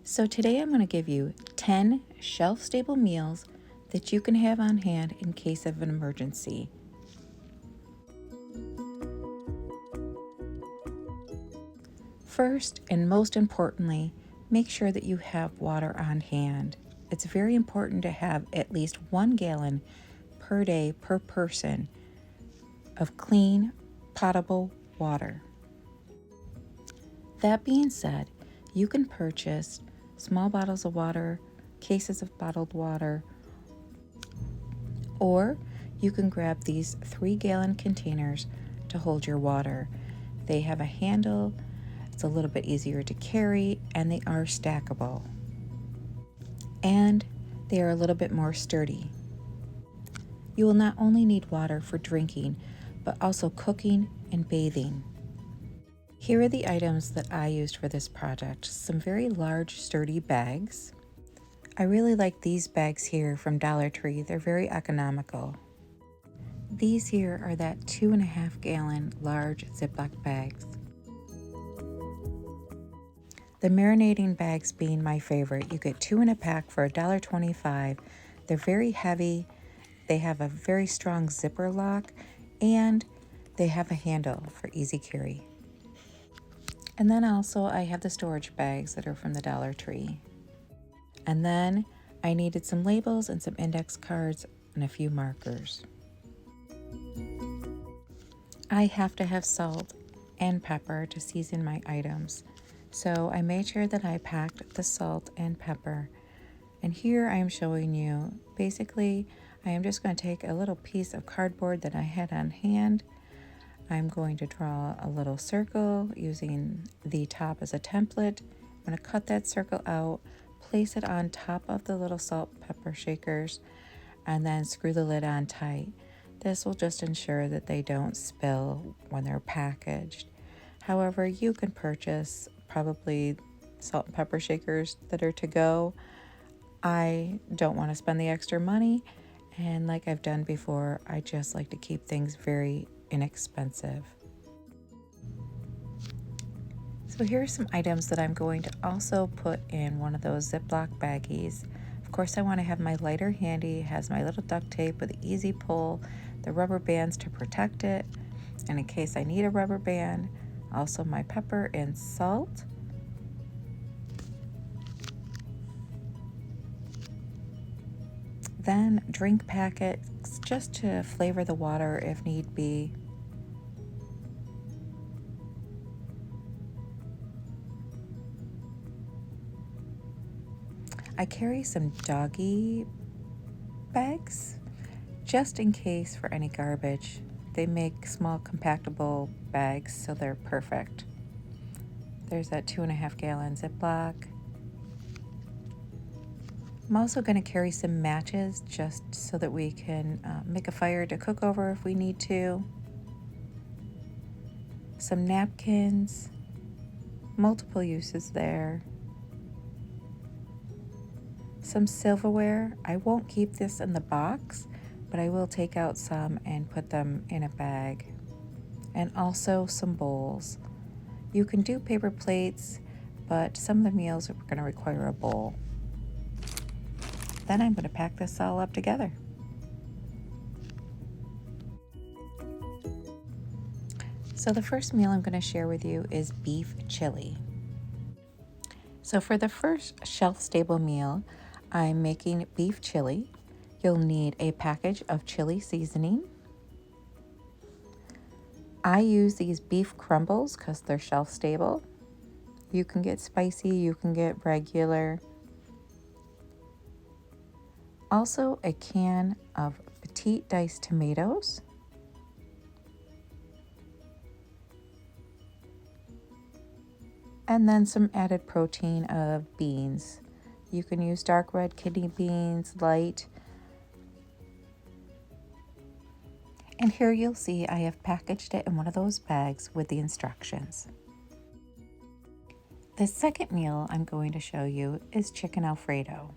So today I'm going to give you 10 shelf-stable meals that you can have on hand in case of an emergency. First, and most importantly, make sure that you have water on hand. It's very important to have at least 1 gallon per day per person of clean, potable water. That being said, you can purchase small bottles of water, cases of bottled water, or you can grab these 3-gallon containers to hold your water. They have a handle, it's a little bit easier to carry, and they are stackable. And they are a little bit more sturdy. You will not only need water for drinking, but also cooking and bathing. Here are the items that I used for this project. Some very large, sturdy bags. I really like these bags here from Dollar Tree. They're very economical. These here are that 2.5-gallon large Ziploc bags. The marinating bags being my favorite. You get 2 in a pack for $1.25. They're very heavy. They have a very strong zipper lock, and they have a handle for easy carry. And then also I have the storage bags that are from the Dollar Tree. And then I needed some labels and some index cards and a few markers. I have to have salt and pepper to season my items. So I made sure that I packed the salt and pepper. And here I am showing you, basically, I am just going to take a little piece of cardboard that I had on hand. I'm going to draw a little circle using the top as a template. I'm going to cut that circle out, place it on top of the little salt pepper shakers, and then screw the lid on tight. This will just ensure that they don't spill when they're packaged. However, you can purchase probably salt and pepper shakers that are to go. I don't want to spend the extra money, and like I've done before, I just like to keep things very inexpensive. So here are some items that I'm going to also put in one of those Ziploc baggies. Of course, I want to have my lighter handy. It has my little duct tape with an easy pull, the rubber bands to protect it, and in case I need a rubber band, also my pepper and salt. Then drink packets just to flavor the water if need be. I carry some doggy bags just in case for any garbage. They make small compactable bags, so they're perfect. There's that 2.5-gallon Ziploc. I'm also going to carry some matches just so that we can make a fire to cook over if we need to. Some napkins, multiple uses there. Some silverware. I won't keep this in the box, but I will take out some and put them in a bag. And also some bowls. You can do paper plates, but some of the meals are going to require a bowl. Then I'm going to pack this all up together. So the first meal I'm going to share with you is beef chili. So for the first shelf-stable meal, I'm making beef chili. You'll need a package of chili seasoning. I use these beef crumbles because they're shelf-stable. You can get spicy, you can get regular. Also a can of petite diced tomatoes. And then some added protein of beans. You can use dark red kidney beans, light. And here you'll see I have packaged it in one of those bags with the instructions. The second meal I'm going to show you is chicken Alfredo.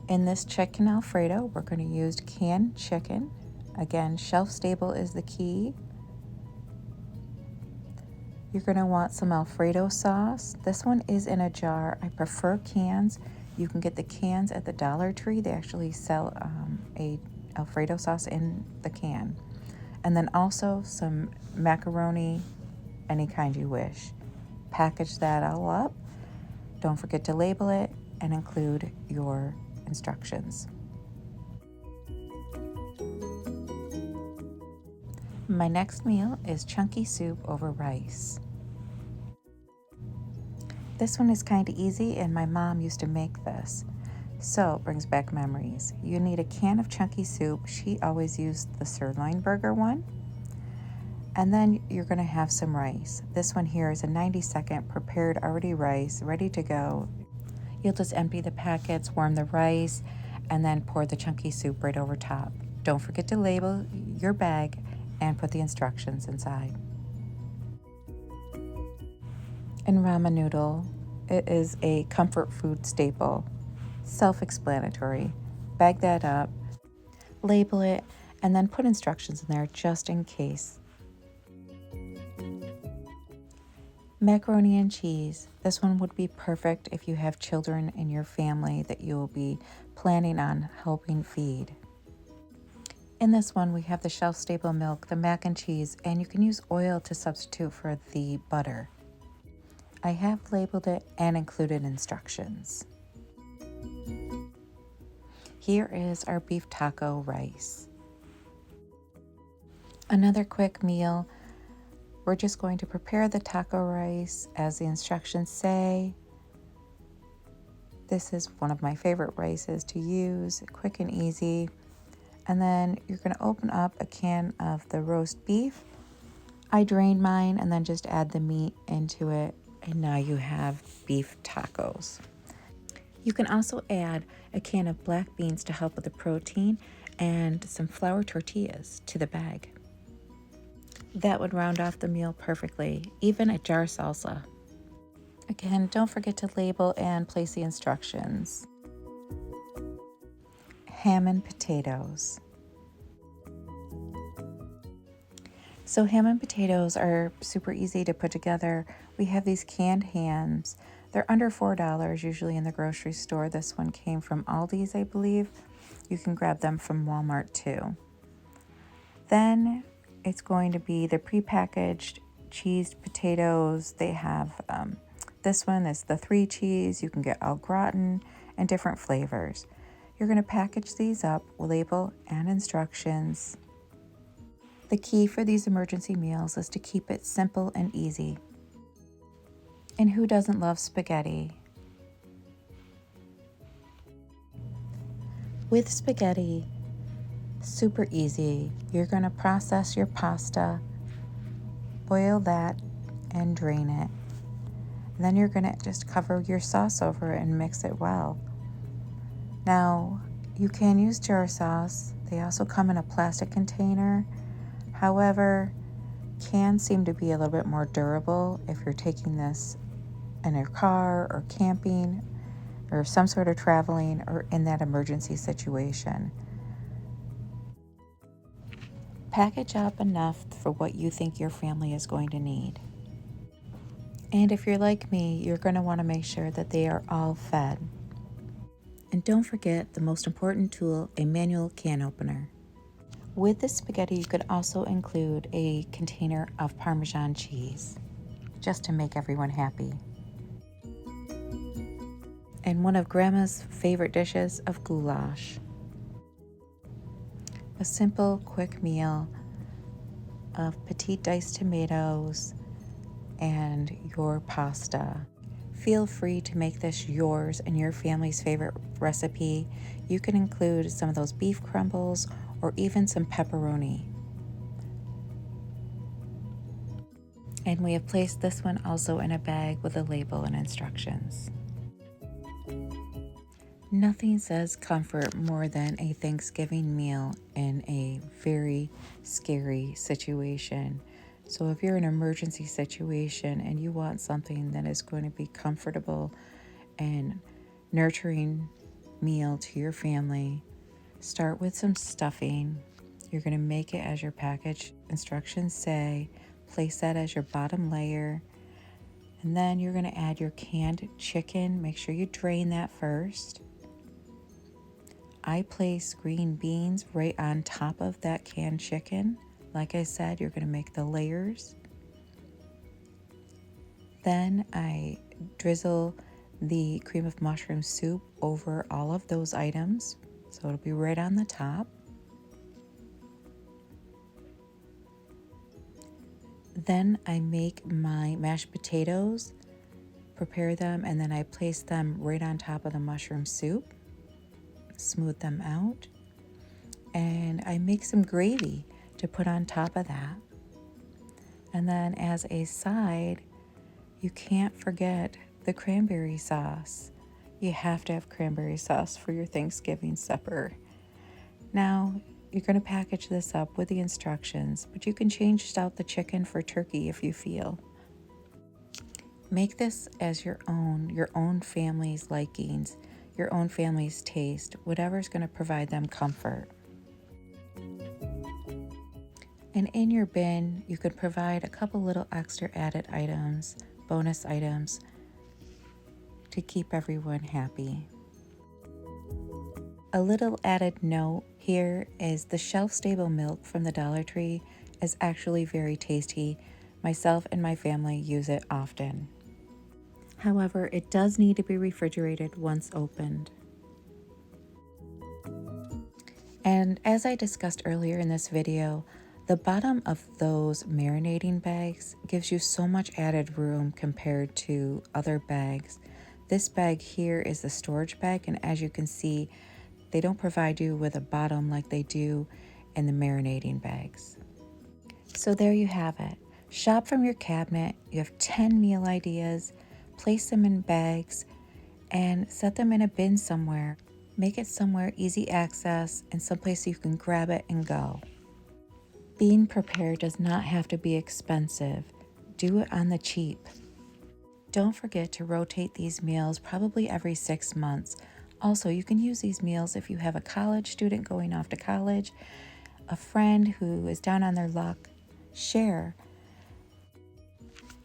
In this chicken Alfredo, we're going to use canned chicken. Again, shelf stable is the key. You're going to want some Alfredo sauce. This one is in a jar. I prefer cans. You can get the cans at the Dollar Tree. They actually sell a Alfredo sauce in the can. And then also some macaroni, any kind you wish. Package that all up. Don't forget to label it and include your instructions. My next meal is chunky soup over rice. This one is kind of easy, and my mom used to make this, so it brings back memories. You need a can of chunky soup. She always used the sirloin burger one. And then you're going to have some rice. This one here is a 90-second prepared already rice, ready to go. You'll just empty the packets, warm the rice, and then pour the chunky soup right over top. Don't forget to label your bag and put the instructions inside. And ramen noodle, it is a comfort food staple. Self-explanatory. Bag that up, label it, and then put instructions in there just in case. Macaroni and cheese. This one would be perfect if you have children in your family that you will be planning on helping feed. In this one, we have the shelf-stable milk, the mac and cheese, and you can use oil to substitute for the butter. I have labeled it and included instructions. Here is our beef taco rice. Another quick meal. We're just going to prepare the taco rice as the instructions say. This is one of my favorite rices to use, quick and easy. And then you're going to open up a can of the roast beef. I drained mine and then just add the meat into it. And now you have beef tacos. You can also add a can of black beans to help with the protein and some flour tortillas to the bag. That would round off the meal perfectly, even a jar salsa. Again, don't forget to label and place the instructions. Ham and potatoes. So ham and potatoes are super easy to put together. We have these canned hams. They're under $4 usually in the grocery store. This one came from Aldi's, I believe. You can grab them from Walmart too. Then it's going to be the prepackaged cheesed potatoes. They have this one is the 3 cheese. You can get au gratin and different flavors. You're going to package these up, label and instructions. The key for these emergency meals is to keep it simple and easy. And who doesn't love spaghetti? With spaghetti, super easy. You're going to process your pasta, boil that, and drain it. Then you're going to just cover your sauce over it and mix it well. Now, you can use jar sauce. They also come in a plastic container. However, cans seem to be a little bit more durable if you're taking this in your car or camping or some sort of traveling or in that emergency situation. Package up enough for what you think your family is going to need. And if you're like me, you're going to want to make sure that they are all fed. And don't forget the most important tool, a manual can opener. With the spaghetti, you could also include a container of Parmesan cheese, just to make everyone happy. And one of Grandma's favorite dishes of goulash. A simple, quick meal of petite diced tomatoes and your pasta. Feel free to make this yours and your family's favorite recipe. You can include some of those beef crumbles or even some pepperoni. And we have placed this one also in a bag with a label and instructions. Nothing says comfort more than a Thanksgiving meal in a very scary situation. So if you're in an emergency situation and you want something that is going to be comfortable and nurturing meal to your family, start with some stuffing. You're going to make it as your package instructions say. Place that as your bottom layer. And then you're going to add your canned chicken. Make sure you drain that first. I place green beans right on top of that canned chicken. Like I said, you're going to make the layers. Then I drizzle the cream of mushroom soup over all of those items. So it'll be right on the top. Then I make my mashed potatoes, prepare them, and then I place them right on top of the mushroom soup. Smooth them out. And I make some gravy to put on top of that. And then as a side, you can't forget the cranberry sauce. You have to have cranberry sauce for your Thanksgiving supper. Now, you're going to package this up with the instructions, but you can change out the chicken for turkey if you feel. Make this as your own family's likings, your own family's taste, whatever's going to provide them comfort. And in your bin, you could provide a couple little extra added items, bonus items, to keep everyone happy. A little added note here is the shelf-stable milk from the Dollar Tree is actually very tasty. Myself and my family use it often. However, it does need to be refrigerated once opened. And as I discussed earlier in this video, the bottom of those marinating bags gives you so much added room compared to other bags. This bag here is the storage bag, and as you can see, they don't provide you with a bottom like they do in the marinating bags. So there you have it. Shop from your cabinet. You have 10 meal ideas. Place them in bags and set them in a bin somewhere. Make it somewhere easy access and someplace you can grab it and go. Being prepared does not have to be expensive. Do it on the cheap. Don't forget to rotate these meals probably every 6 months. Also, you can use these meals if you have a college student going off to college, a friend who is down on their luck. Share.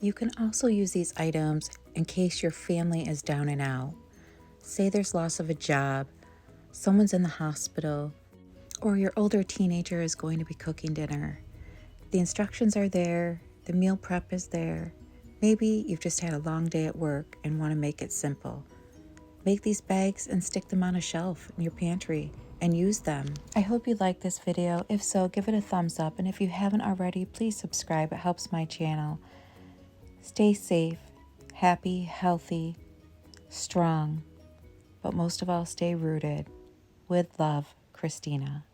You can also use these items in case your family is down and out. Say there's loss of a job, someone's in the hospital, or your older teenager is going to be cooking dinner. The instructions are there, the meal prep is there. Maybe you've just had a long day at work and want to make it simple. Make these bags and stick them on a shelf in your pantry and use them. I hope you liked this video. If so, give it a thumbs up, and if you haven't already, please subscribe. It helps my channel. Stay safe, happy, healthy, strong, but most of all, stay rooted. With love, Christina.